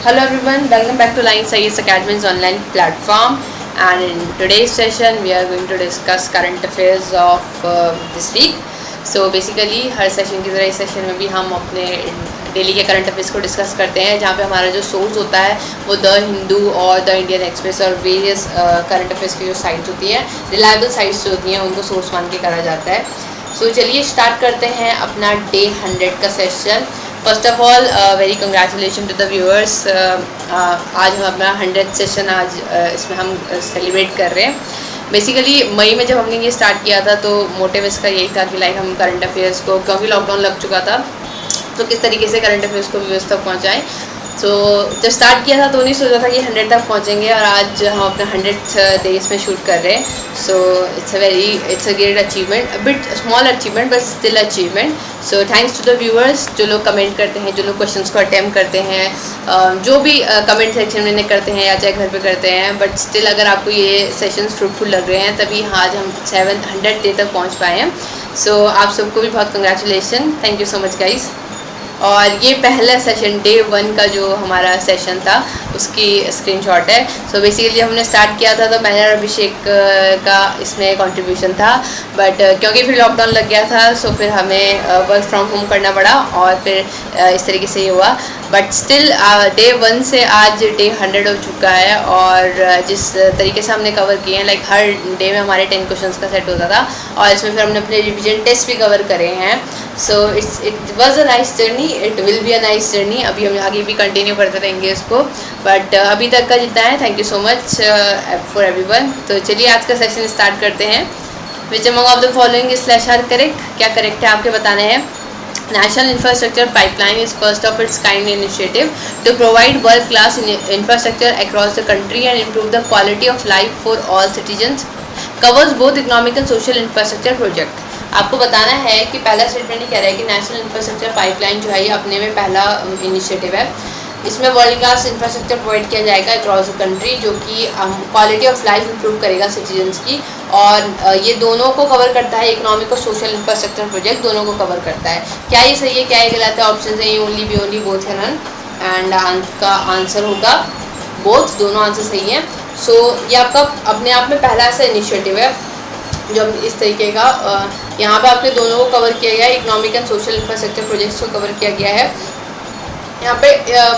Hello everyone, welcome back to Line Science Academy's online platform, and in today's session we are going to discuss current affairs of this week. So basically her session की तरह इस session में भी हम अपने daily के current affairs को discuss करते हैं, जहाँ पे हमारा जो सोर्स होता है वो द हिंदू और द इंडियन एक्सप्रेस और वेरियस करंट अफेयर्स की जो साइट्स होती हैं, रिलायबल साइट्स जो होती हैं, उनको सोर्स मान के करा जाता है. सो चलिए स्टार्ट करते हैं अपना डे 100 का session. First of all very congratulation to the viewers. आज हम अपना 100th सेशन आज इसमें हम सेलिब्रेट कर रहे हैं. बेसिकली मई में जब हमने ये स्टार्ट किया था तो मोटिव इसका यही था कि लाइक हम करंट अफेयर्स को, क्योंकि लॉकडाउन लग चुका था, तो किस तरीके से करंट अफेयर्स को व्यूअर्स तक पहुँचाएँ. तो जब स्टार्ट किया था तो नहीं सोचा था कि 100 तक पहुँचेंगे, और आज हम अपना 100th डे इसमें शूट कर रहे हैं. So it's a great achievement, bit small achievement but still achievement. So thanks to the viewers जो लोग कमेंट करते हैं, जो लोग क्वेश्चंस को अटेम्प्ट करते हैं, जो भी कमेंट सेक्शन में करते हैं या चाहे घर पे करते हैं, बट स्टिल अगर आपको ये सेशंस फ्रूटफुल लग रहे हैं तभी आज हम 700 डे तक पहुँच पाए हैं. सो आप सबको भी बहुत congratulation, thank you so much guys. और ये पहला सेशन डे 1 का जो हमारा सेशन था उसकी स्क्रीनशॉट है. सो बेसिकली जब हमने स्टार्ट किया था तो मैंने और अभिषेक का इसमें कंट्रीब्यूशन था, बट क्योंकि फिर लॉकडाउन लग गया था सो फिर हमें वर्क फ्रॉम होम करना पड़ा और फिर इस तरीके से ये हुआ. बट स्टिल डे 1 से आज डे 100 हो चुका है, और जिस तरीके से हमने कवर किए हैं, लाइक हर डे में हमारे 10 क्वेश्चंस का सेट होता था, और इसमें फिर हमने अपने रिविजन टेस्ट भी कवर करे हैं. So it was a nice journey, it will be a nice journey. अभी हम आगे भी कंटिन्यू करते रहेंगे इसको, बट अभी तक का जितना है thank you so much for everyone. तो चलिए आज का सेशन स्टार्ट करते हैं. Which among of the following is slash are correct. क्या करेक्ट है आपके बताने हैं. National Infrastructure Pipeline is first of its kind initiative to provide world-class infrastructure across the country and improve the quality of life for all citizens. Covers both economic and social infrastructure project. आपको बताना है कि पहला statement ये कह रहा है कि नेशनल इंफ्रास्ट्रक्चर पाइपलाइन जो है ये अपने में पहला इनिशिएटिव है. इसमें वर्ल्ड क्लास इंफ्रास्ट्रक्चर प्रोवाइड किया जाएगा अक्रॉस द कंट्री, जो कि क्वालिटी ऑफ लाइफ इंप्रूव करेगा सिटीजन्स की, और ये दोनों को कवर करता है. इकोनॉमिक और सोशल इंफ्रास्ट्रक्चर प्रोजेक्ट दोनों को कवर करता है. क्या ये सही है, क्या ये गलत है. ऑप्शन है A only, B only, both है नन, एंड आपका आंसर होगा बोथ. दोनों आंसर सही हैं. सो ये आपका अपने आप में पहला ऐसा इनिशिएटिव है जो इस तरीके का यहाँ पे आपने दोनों को कवर किया गया है. Economic and social infrastructure projects को कवर किया गया है. यहाँ पे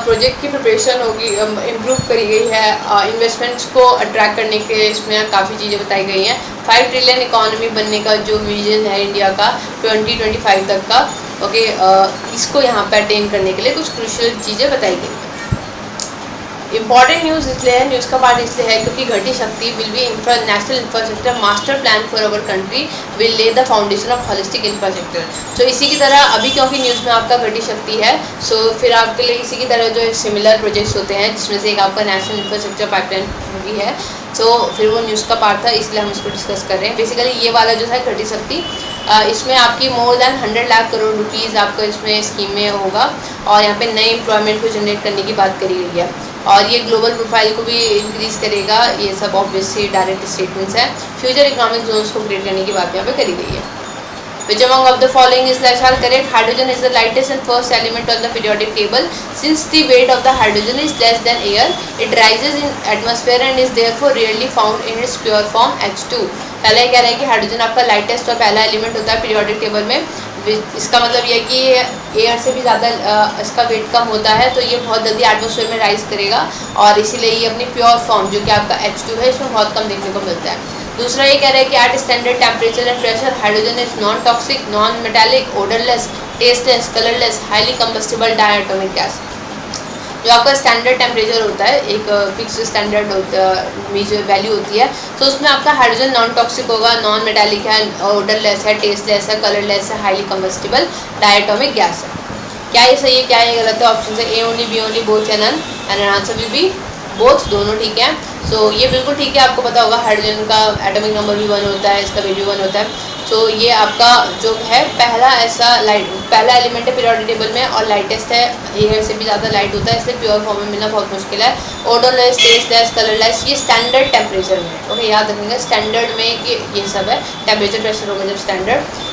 प्रोजेक्ट की प्रिपरेशन होगी, इम्प्रूव करी गई है. इन्वेस्टमेंट्स को अट्रैक्ट करने के इसमें काफ़ी चीज़ें बताई गई हैं. 5 ट्रिलियन इकॉनमी बनने का जो विजन है इंडिया का 2025 तक का, ओके, इसको यहाँ पे अटेन करने के लिए कुछ क्रूशियल चीज़ें बताई गई हैं. इंपॉर्टेंट न्यूज़ इसलिए है, न्यूज़ का पार्ट इसलिए है क्योंकि Gati Shakti will be national infrastructure master plan for our country will lay the foundation of holistic infrastructure. So इसी की तरह अभी क्योंकि न्यूज़ में आपका घटी शक्ति है, सो फिर आपके लिए इसी की तरह जो सिमिलर प्रोजेक्ट्स होते हैं जिसमें से एक आपका नेशनल इंफ्रास्ट्रक्चर पाइपलाइन भी है, सो फिर वो न्यूज़ का पार्ट था, इसलिए हम इसको डिस्कस कर रहे हैं. बेसिकली ये वाला जो है घटी शक्ति, इसमें आपकी more than 100 lakh crore rupees आपका इसमें स्कीम में होगा, और यहाँ पे नए एम्प्लॉयमेंट को जनरेट करने की बात करी गई है, और ये ग्लोबल प्रोफाइल को भी इंक्रीज़ करेगा. ये सब ऑब्वियसली डायरेक्ट स्टेटमेंट्स हैं. फ्यूचर इकोनॉमिक जोन्स को क्रिएट करने की बात यहाँ पे करी गई है. Which among of the following is less are correct. Hydrogen is the lightest and first element on the periodic table. Since the weight of the hydrogen is less than air, it rises in atmosphere and is therefore rarely found in its pure form H2. पहले कह रहे हैं कि hydrogen आपका lightest और पहला element होता है पीरियोडिक टेबल में. इसका मतलब ये है कि एयर से भी ज़्यादा इसका वेट कम होता है, तो ये बहुत जल्दी एटमॉस्फेयर में राइज करेगा, और इसीलिए ये अपनी प्योर फॉर्म जो कि आपका H2 है इसमें बहुत कम देखने को मिलता है. दूसरा ये कह रहा है कि at standard temperature and pressure hydrogen is non toxic, non metallic, odourless, tasteless, colourless, highly combustible diatomic gas. जो आपका स्टैंडर्ड टेम्परेचर होता है, एक फिक्स स्टैंडर्ड वैल्यू होती है, तो उसमें आपका हाइड्रोजन नॉन टॉक्सिक होगा, नॉन मेटालिक है, ओडरलेस है, टेस्टलेस है, कलरलेस है, हाईली कंबस्टिबल डायटोमिक गैस है. क्या ये सही है, क्या ये गलत है. ऑप्शन है A only, B only, both है none, and answer will be both. दोनों ठीक है. सो ये बिल्कुल ठीक है. आपको पता होगा हाइड्रोजन का एटॉमिक नंबर भी 1 होता है, इसका वेट भी 1 होता है. सो ये आपका जो है पहला ऐसा पहला एलिमेंट है पीरियोडिक टेबल में, और लाइटेस्ट है, एयर से भी ज़्यादा लाइट होता है, इसलिए प्योर फॉर्म में मिलना बहुत मुश्किल है. ओडोरलेस, टेस्टलेस, कलरलेस, ये स्टैंडर्ड टेम्परेचर में, ओके, याद रखेंगे स्टैंडर्ड में कि ये सब है. टेम्परेचर प्रेशर होगा जब standard.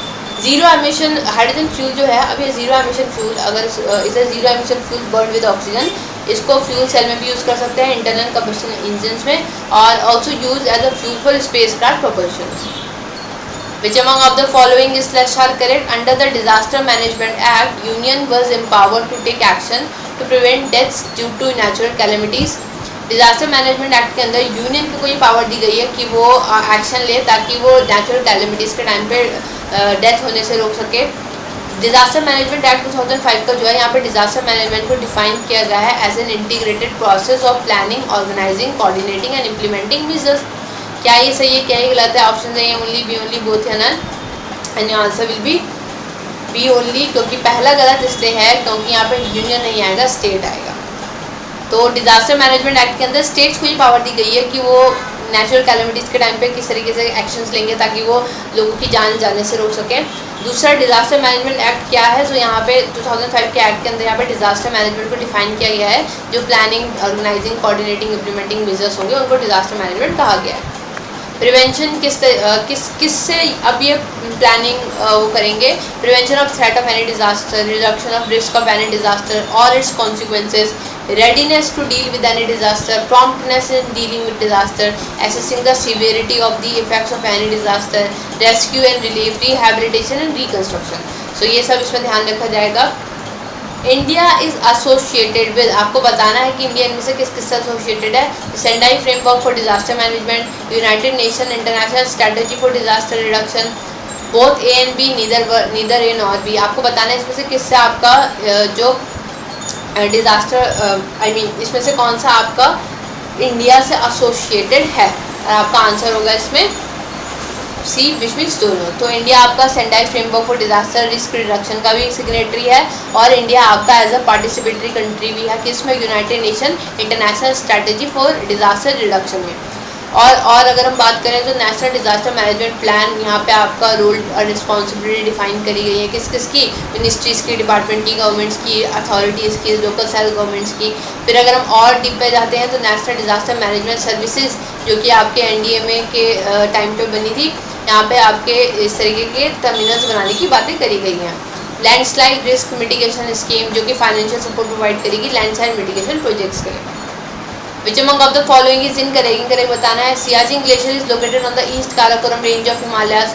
Zero emission hydrogen fuel जो है, अब ये जीरो एमिशन फ्यूल, अगर इसे zero emission fuel burn with oxygen, इसको फ्यूल सेल में भी यूज़ कर सकते हैं, इंटरनल कंबशन इंजन में, और also use as a fuel for spacecraft propulsion. Which among of the following is slash are correct? Under the Disaster Management Act, Union was empowered to take action to prevent deaths due to natural calamities. Disaster management act के अंदर union को कोई power दी गई है कि वो action ले ताकि वो नेचुरल कैलेमिटीज़ के टाइम पे डेथ होने से रोक सके. डिजास्टर मैनेजमेंट एक्ट 2005 का जो है यहाँ पे डिजास्टर मैनेजमेंट को डिफाइन किया गया है as an integrated process of planning, organising, coordinating and implementing measures. क्या ये सही है, क्या ये गलत है? ऑप्शन है ओनली, बी ओनली, बोथ या none. And your answer will be B only, क्योंकि पहला गलत इसलिए है क्योंकि यहाँ पे यूनियन नहीं आएगा, स्टेट आएगा. तो डिजास्टर मैनेजमेंट एक्ट के अंदर स्टेट्स को ये पावर दी गई है कि वो नेचुरल कैलेमिटीज़ के टाइम पे किस तरीके से एक्शंस लेंगे ताकि वो लोगों की जान जाने से रोक सकें. दूसरा डिजास्टर मैनेजमेंट एक्ट क्या है, तो यहाँ पे 2005 के एक्ट के अंदर यहाँ पे डिजास्टर मैनेजमेंट को डिफाइन किया गया है. जो planning, organising, coordinating, implementing measures होंगे उनको डिजास्टर मैनेजमेंट कहा गया है. प्रिवेंशन किससे अब ये प्लानिंग वो करेंगे? Prevention of threat of any disaster, reduction of risk of any disaster और its consequences, readiness to deal with any disaster, promptness in dealing with disaster, assessing the severity of the effects of any disaster, rescue and relief, rehabilitation and reconstruction. So ये सब इसमें ध्यान रखा जाएगा. India is associated with, आपको बताना है कि इंडिया इनमें से किस किस से एसोसिएटेड है. Sendai framework for disaster management, United Nation international strategy for disaster reduction, both A and B, neither A nor B. आपको बताना है इसमें से किससे आपका जो डिज़ास्टर इसमें से कौन सा आपका इंडिया से एसोसिएटेड है. और आपका आंसर होगा इसमें सी, विच मीन्स दोनों. तो इंडिया आपका Sendai framework for disaster risk reduction का भी सिग्नेटरी है और इंडिया आपका एज अ पार्टिसिपेटरी कंट्री भी है किसमें? United Nation international strategy for disaster reduction में. और अगर हम बात करें तो नेशनल डिजास्टर मैनेजमेंट प्लान, यहाँ पे आपका रोल और रिस्पॉन्सिबिलिटी डिफाइन करी गई है किस किस की? मिनिस्ट्रीज़ की, डिपार्टमेंट की, गवर्नमेंट्स की, अथॉरिटीज़ की, लोकल सेल्फ गवर्नमेंट्स की. फिर अगर हम और डीप पे जाते हैं तो नेशनल डिजास्टर मैनेजमेंट सर्विसेज जो कि आपके एनडीएमए के टाइम पे बनी थी, यहाँ पे आपके इस तरीके के टर्मिनल्स बनाने की बातें करी गई हैं. लैंडस्लाइड रिस्क मिटिगेशन स्कीम जो कि फाइनेंशियल सपोर्ट प्रोवाइड करेगी लैंडस्लाइड मिटिगेशन प्रोजेक्ट्स के लिए. Which among of the following is incorrect? Incorrect बताना है. Siachen Glacier is located on the East Karakoram range of Himalayas.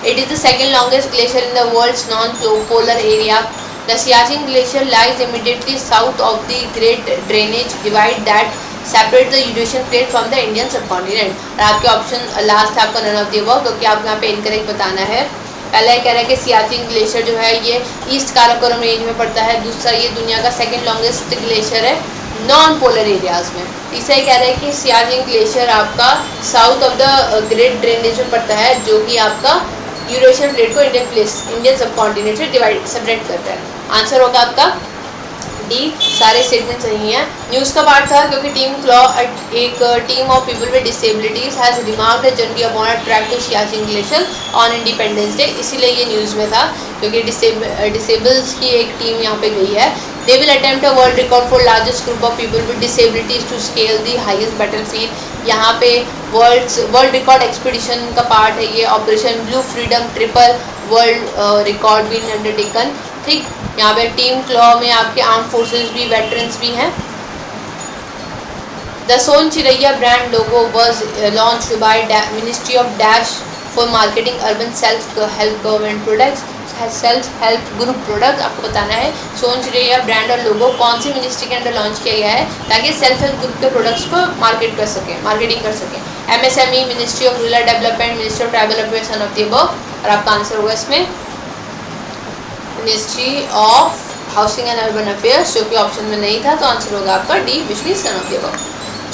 It is the second longest glacier in the world's non-polar area. The Siachen Glacier lies immediately south of the Great Drainage Divide that separate the Eurasian plate from the Indian subcontinent. और आपके option last है आपका none of the above, क्योंकि आपको यहाँ पे incorrect बताना है. पहला कह रहा है कि सियाचिन ग्लेशियर जो है ये ईस्ट काराकोरम रेंज में पड़ता है. दूसरा ये दुनिया का सेकंड लॉन्गेस्ट ग्लेशियर है नॉन पोलर एरियाज़ में. तीसरा कह रहा है कि सियाचिन ग्लेशियर आपका south of the great drainage में पड़ता है जो कि आपका यूरेशियन प्लेट को इंडियन सब कॉन्टिनेंट से सेपरेट करता है. आंसर होगा आपका डी. सारे स्टेटमेंट सही हैं. न्यूज़ का पार्ट था क्योंकि टीम क्लॉ एक team of people with disabilities has remarked the journey upon a track to Siachen glacier on Independence Day. इसीलिए ये न्यूज़ में था क्योंकि डिसेबल्स की एक टीम यहाँ पे गई है. They will attempt a world record for largest group of people with disabilities to scale the highest battlefield. यहाँ पे वर्ल्ड रिकॉर्ड एक्सपीडिशन का पार्ट है ये. Operation blue freedom triple world record भी अंडरटेकन. ठीक, यहाँ पे टीम क्लॉ में आपके आर्म फोर्सेस भी, वेटरन्स भी हैं. The Son Chiraiya brand logo was launched by ministry of dash for marketing urban self help government products, self help group product. आपको बताना है सोन चिरैया ब्रांड और लोगो कौन सी मिनिस्ट्री के अंदर लॉन्च किया गया है ताकि सेल्फ हेल्प ग्रुप के प्रोडक्ट्स को मार्केटिंग कर सकें. MSME, ministry of rural development, ministry of tribal affairs of the above. और आपका आंसर होगा इसमें ministry of housing and urban affairs, जो कि ऑप्शन में नहीं था. तो आंसर होगा आपका D, which means none of the above.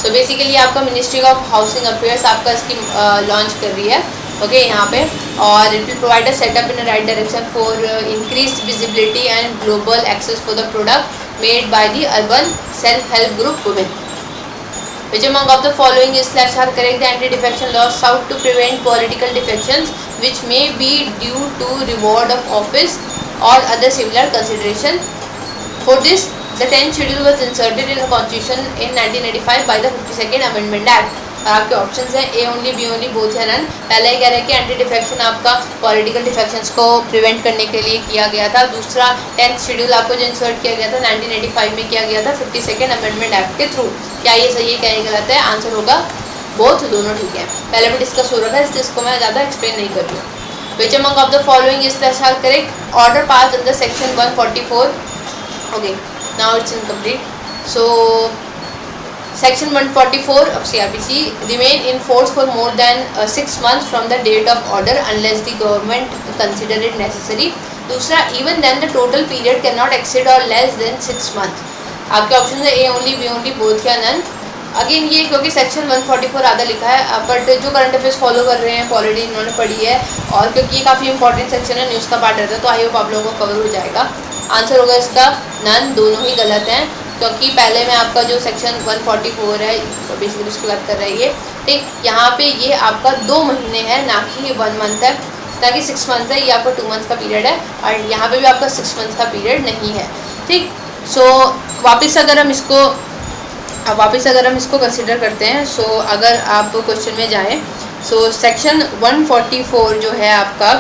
So basically आपका मिनिस्ट्री ऑफ हाउसिंग अफेयर्स आपका इसकी लॉन्च कर रही है. ओके, यहाँ पे और it will provide a setup in right direction for increase visibility and global access for the product made by the urban self help group women. Which among of the following is slash are correct? The anti-defection laws sought to prevent political defections which may be due to reward of office or other similar consideration. For this, the 10th schedule was inserted in the Constitution in 1995 by the 52nd Amendment Act. आपके options हैं ए only, B only, both या none. पहला ही कह रहा है कि anti defection आपका political defections को प्रिवेंट करने के लिए किया गया था। दूसरा 10th शेड्यूल आपको जो इंसर्ट किया गया था 1985 में किया गया था 52nd अमेंडमेंट एक्ट के थ्रू। क्या ये सही है, क्या ये गलत है? आंसर होगा बोथ, दोनों ठीक है। पहले भी डिस्कस हो रहा था, इसको मैं ज़्यादा एक्सप्लेन नहीं कर रही हूँ। Which among of the following is the correct? Order passed under section 144. Okay, now it's incomplete. So section 144 of CRPC remain in force for more than 6 months from the date of order unless the government consider it necessary. दूसरा, even then the total period cannot exceed or less than 6 months. आपके option है A only, B only, both या none. Again ये क्योंकि section 144 आधा लिखा है, but जो करंट अफेयर्स फॉलो कर रहे हैं पॉलिटी इन्होंने पढ़ी है, और क्योंकि ये काफ़ी इंपॉर्टेंट सेक्शन है, न्यूज़ का पार्ट रहता है, तो आई होप आप लोगों को कवर हो जाएगा। आंसर होगा इसका नन, दोनों ही गलत हैं, क्योंकि पहले में आपका जो सेक्शन 144 है बेसिकली उसकी बात कर रही है, ठीक। यहाँ पे ये आपका 2 महीने है, ना कि 1 मंथ है, ना कि 6 मंथ है, ये आपका 2 मंथ का पीरियड है, और यहाँ पे भी आपका 6 मंथ का पीरियड नहीं है, ठीक। सो वापस अगर हम इसको कंसिडर करते हैं, सो अगर आप क्वेश्चन में जाएं, सो सेक्शन 144 जो है आपका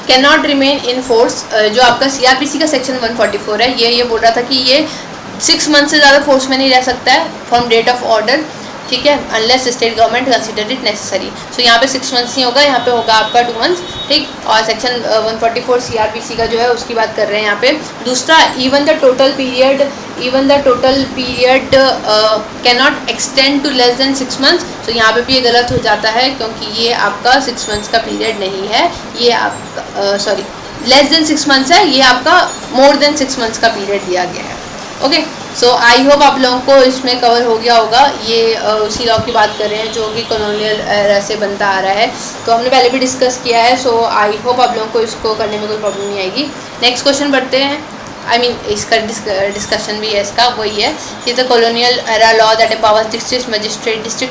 can not remain in force, जो आपका सीआरपीसी का सेक्शन 144 है, ये बोल रहा था कि ये 6 मंथ से ज़्यादा फोर्स में नहीं रह सकता है फ्रॉम डेट ऑफ ऑर्डर, ठीक है, unless state government consider it necessary. So यहाँ पे 6 मंथ्स नहीं होगा, यहाँ पे होगा आपका 2 मंथ्स, ठीक। और सेक्शन 144 सीआरपीसी का जो है उसकी बात कर रहे हैं यहाँ पे। दूसरा, even the total period can not extend to less than 6 months. तो यहाँ पे भी ये गलत हो जाता है, क्योंकि ये आपका 6 मंथ्स का पीरियड नहीं है, ये आपका लेस देन 6 मंथ्स है, ये आपका मोर देन 6 मंथ्स का पीरियड दिया गया है। ओके, सो आई होप आप लोगों को इसमें कवर हो गया होगा। ये उसी लॉ की बात कर रहे हैं जो कि कॉलोनियल एरा से बनता आ रहा है, तो हमने पहले भी डिस्कस किया है, सो आई होप आप लोगों को इसको करने में कोई प्रॉब्लम नहीं आएगी। नेक्स्ट क्वेश्चन बढ़ते हैं, इसका डिस्कशन भी है, इसका वही है कि the colonial era law that empowers district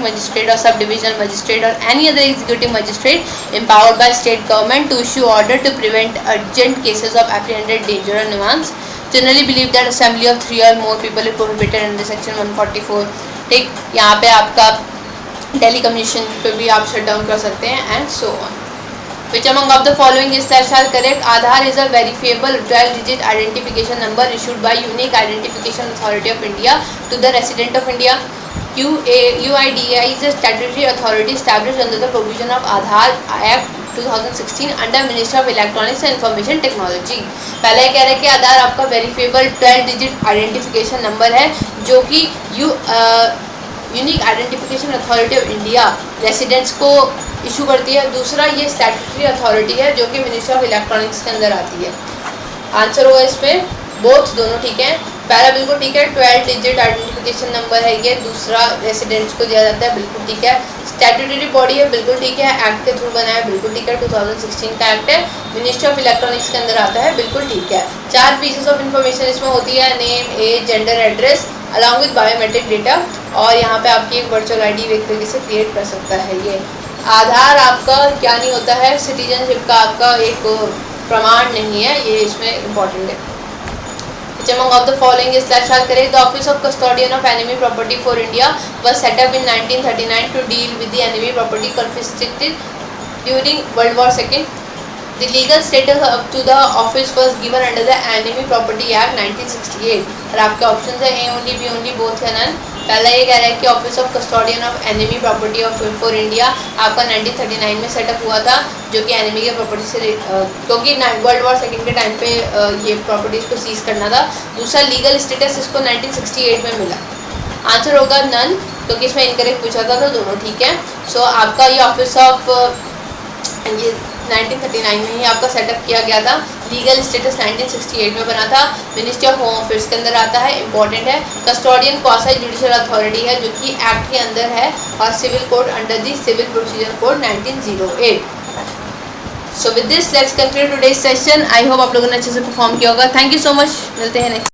magistrate और सब डिविजनल मजिस्ट्रेट और any other executive magistrate empowered by state government to issue order to prevent urgent cases of apprehended danger और nuisance generally believe that assembly of 3 और more people is prohibited under section 144, ठीक। यहाँ पे आपका tele communication पे भी आप shut down कर सकते हैं and so on. Which among of the following is that shall correct? Aadhaar is a verifiable 12-digit identification number issued by Unique Identification Authority of India to the resident of India. UIDAI is a statutory authority established under the provision of Aadhaar Act 2016 under Ministry of Electronics and Information Technology. पहले कह रहे हैं कि आधार आपका verifiable 12-digit identification number है, जो कि unique identification authority of India residents को इशू करती है। दूसरा, ये स्टैट्यूटरी अथॉरिटी है जो कि मिनिस्ट्री ऑफ इलेक्ट्रॉनिक्स के अंदर आती है। आंसर होगा इसमें बोथ, दोनों ठीक है। पहला बिल्कुल ठीक है, 12-digit आइडेंटिफिकेशन नंबर है ये। दूसरा, रेसिडेंट्स को दिया जाता है, बिल्कुल ठीक है। स्टैट्यूटरी बॉडी है, बिल्कुल ठीक है। एक्ट के थ्रू बना है, बिल्कुल ठीक है। 2016 का एक्ट है, मिनिस्ट्री ऑफ इलेक्ट्रॉनिक्स के अंदर आता है, बिल्कुल ठीक है। 4 पीसेस ऑफ इन्फॉर्मेशन इसमें होती है, name, age, gender, address along with biometric data, और यहाँ पे आपकी एक वर्चुअल आईडी एक तरीके से क्रिएट कर सकता है ये। आधार आपका क्या नहीं होता है, सिटीजनशिप का आपका एक प्रमाण नहीं है, ये इसमें इम्पॉर्टेंट है। Among of the following is that shall correct? The Office of Custodian of Enemy Property for India was set up in 1939 to deal with the enemy property confiscated during World War II. The legal status up to the office was given under the Enemy Property Act 1968. और आपके option है A only, B only, both या none. पहला ये कह रहा है कि office of custodian of enemy property of for India आपका 1939 में सेटअप हुआ था, जो कि एनिमी के प्रॉपर्टी से क्योंकि वर्ल्ड वॉर सेकेंड के टाइम पे ये प्रॉपर्टीज़ को सीज करना था। दूसरा, लीगल स्टेटस इसको 1968 में मिला। आंसर होगा नन, क्योंकि इसमें इनकरेक्ट पूछा था, तो दोनों ठीक है। सो आपका ये ऑफिस ऑफ ये 1939 में ही आपका सेटअप किया गया था। लीगल स्टेटस 1968 में बना था, मिनिस्ट्री ऑफ होम अफेयर्स के अंदर आता है, इंपॉर्टेंट है। कस्टोडियन क्वासी जुडिशियल अथॉरिटी है, जो कि एक्ट के अंदर है, और civil code under the civil procedure code 1908। So with this let's conclude today's session. I hope आप लोगों ने अच्छे से परफॉर्म किया होगा। थैंक यू सो मच, मिलते हैं नेक्स्ट।